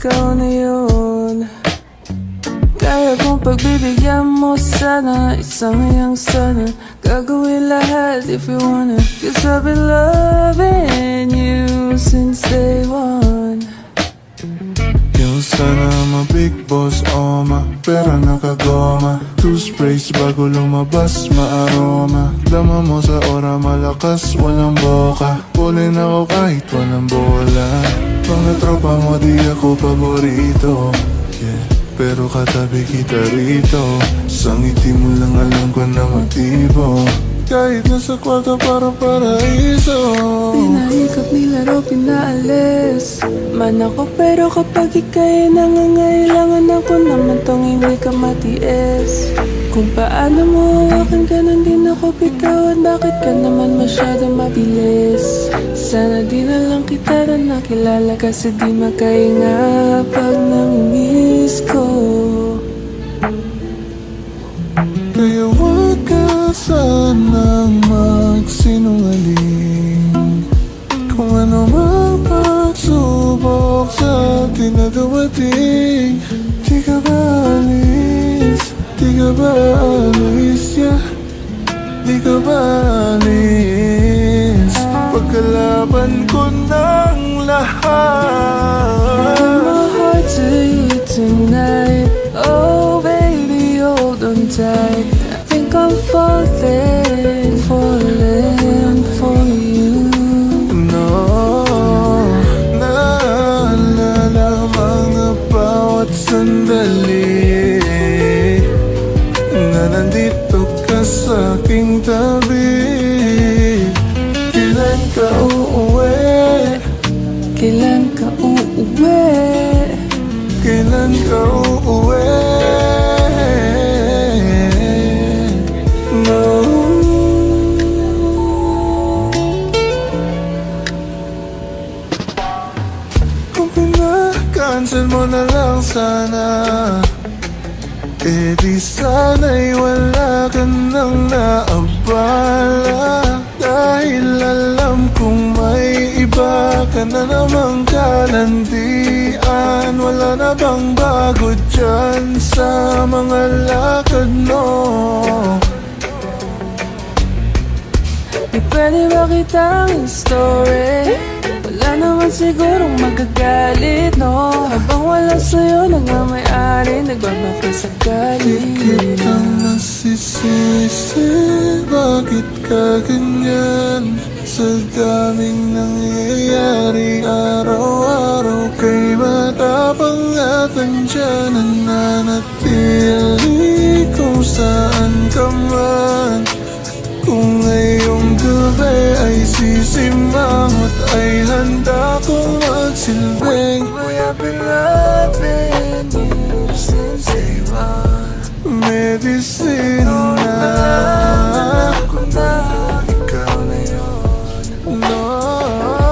ikaw na yun. Kaya kong pagbibigyan mo sana, isang hanggang sana. Gagawin lahat if you wanna, 'cause I've been loving you since day one. Yung sana ma-big boss, pera nakagoma. Toothpaste bago lumabas, maaroma. Dama mo sa ora, malakas, walang boka. Pulin ako kahit walang bola. Mga tropa mo, di ako paborito, yeah. Pero katabi kita rito. Sa ngiti mo lang alam ko na motibo. Kahit nasa kwarto parang paraiso. Pinaikot, nilaro, pinaalis man ako, pero kapag ika'y nangangailangan ako naman tong hindi ka matiis. Kung paano mo hawakan ka nang di ako bitawan, bakit ka naman masyado mabilis? Sana di na lang kita na nakilala, kasi di makahinga pag namimiss ko. Kaya wag ka sanang magsinungaling. Kung ano mang pagsubok sa atin na dumating, di ka ba alis? Di ka ba alis, yeah? Di ka ba alis? Pagkalaban ko ng lahat. Give my heart to you tonight. Oh baby, hold on tight. I think I'm falling, falling for you. No, naalala mga bawat sandali na nandito ka sa aking tabi. Kailan ka uuwi? Kailan ka uuwi? Kailan ka uuwi? No. Kung pinakancel mo na lang sana, eh di sana'y wala ka nang naabala. Dahil alam kong may iba ka na namang kalandian. Wala na bang bago dyan sa mga lakad mo? Di pwede ba kitang story? Wala naman sigurong magagalit, no? Habang wala sa'yo na nga may-ari, nagbabaka sa galit. Kitang nasisisi, bakit ka ganyan? Sa daming nangyayari araw-araw, kay matapang at andyan nananatili kung saan ka man. Kung ngayong gabi ay sisimangot, ay handa kong magsilbing. Boy, I've been loving you since day one. Medicine na Alam ko na ikaw na yun. no.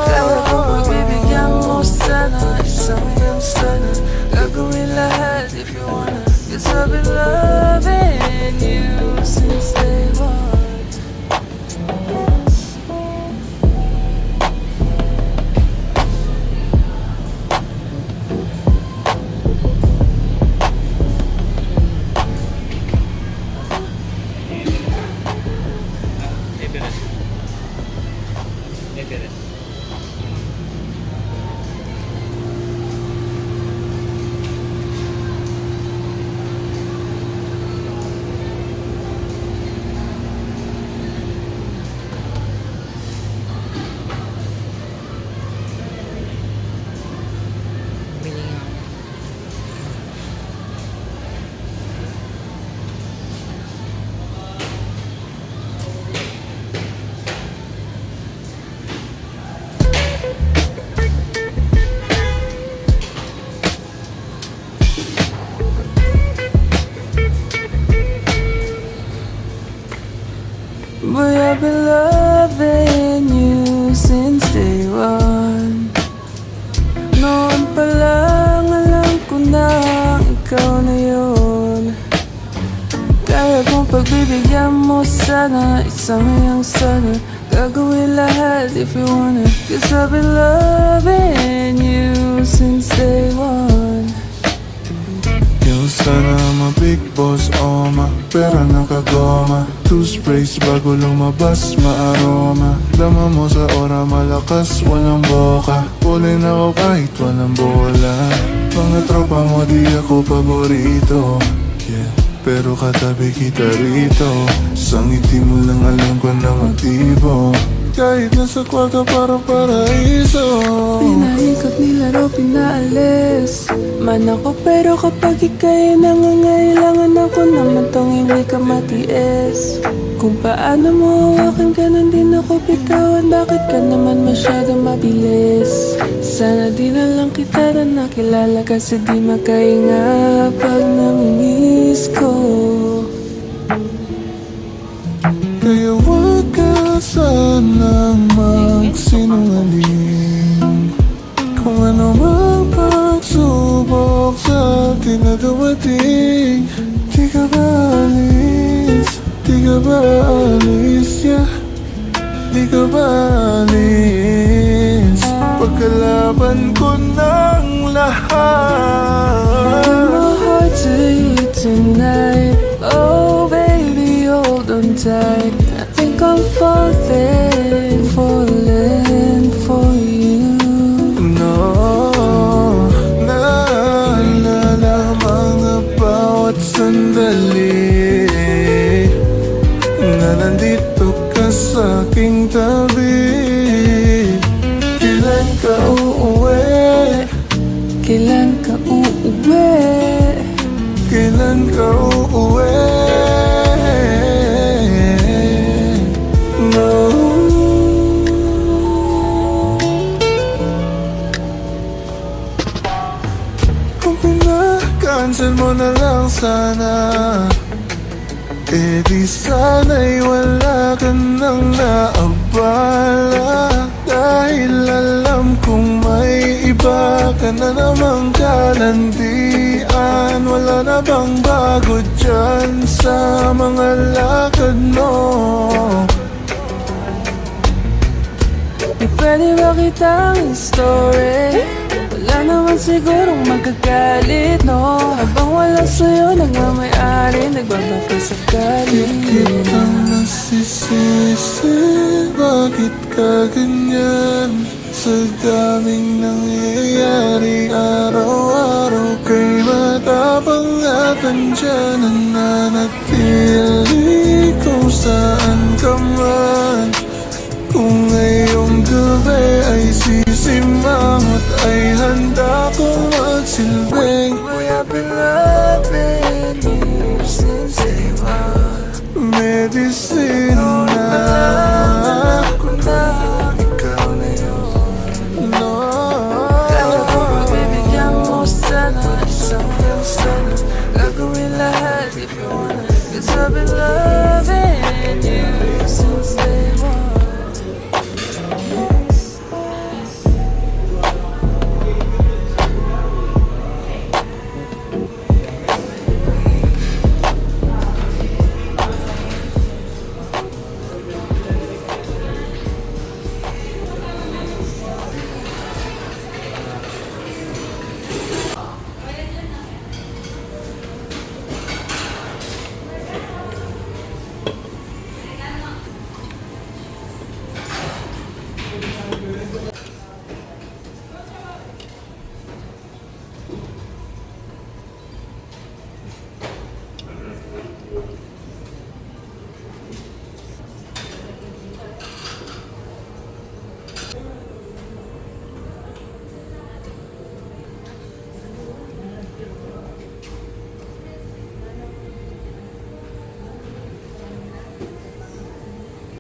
Kaya kung pagbibigyan mo sana, isang hanggang sana. Gagawin lahat if you wanna, 'cause I've been loving you since day one. Boy, I've been loving you since day one. Noon pa lang alam ko na ikaw na yun. Kaya kung pagbibigyan mo sana, isang hanggang sana. Gagawin lahat if you wanna, 'cause I've been loving you since day one. Yung sana ma-big boss, pera nakagoma. Two sprays bago lumabas, maaroma. Dama mo sa ora, malakas, walang boka. Pulin ako kahit walang bola. Mga tropa mo di ako paborito, yeah. Pero katabi kita rito. Sa ngiti mo lang alam ko na motibo. Kahit nasa kwarto parang paraiso. Pinaikot, nilaro, pinaalis man ako, pero kapag ika'y nangangailangan ako naman tong hindi ka matiis. Kung paano mo hawakan ka nang di ako bitawan, bakit ka naman masyado mabilis? Sana di na lang kita na nakilala, kasi di makahinga pag namimiss ko. Kaya wag ka sanang magsinungaling. Kung ano mang pagsubok sa atin na dumating, di ka ba alis? Di ka ba alis, yeah? Di ka ba alis? Pagkalaban ko ng lahat. Give my heart to you tonight. Oh baby, hold on tight. I think I'm falling for you. No, naalala mga bawat sandali na nandito ka sa aking tabi. Kailan ka uuwi? Kailan ka uuwi? Kailan ka uuwi? No. Kung pinaka-cancel mo na lang sana, eh di sana'y wala ka nang naabala. Dahil alam kong may iba ka na namang kalandian. Wala na bang bago dyan sa mga lakad mo? Di pwede ba kitang story? Wala naman sigurong magagalit, no? Habang wala sa'yo, nagmamayari, nagbabaka sakali. Kitang nasisisi, bakit ka ganyan? Sa daming nangyayari araw-araw, kay matapang at andyan nananatili kung saan ka man. Kung ngayong gabi ay sisimangot, ay handa kong magsilbing. We have been loving you since day one. Medisina Alam ko na ikaw na yun. no. Kaya ko pagbibigyan mo sana, isang yung sana. Gagawin lahat if you wanna, 'cause I've been loving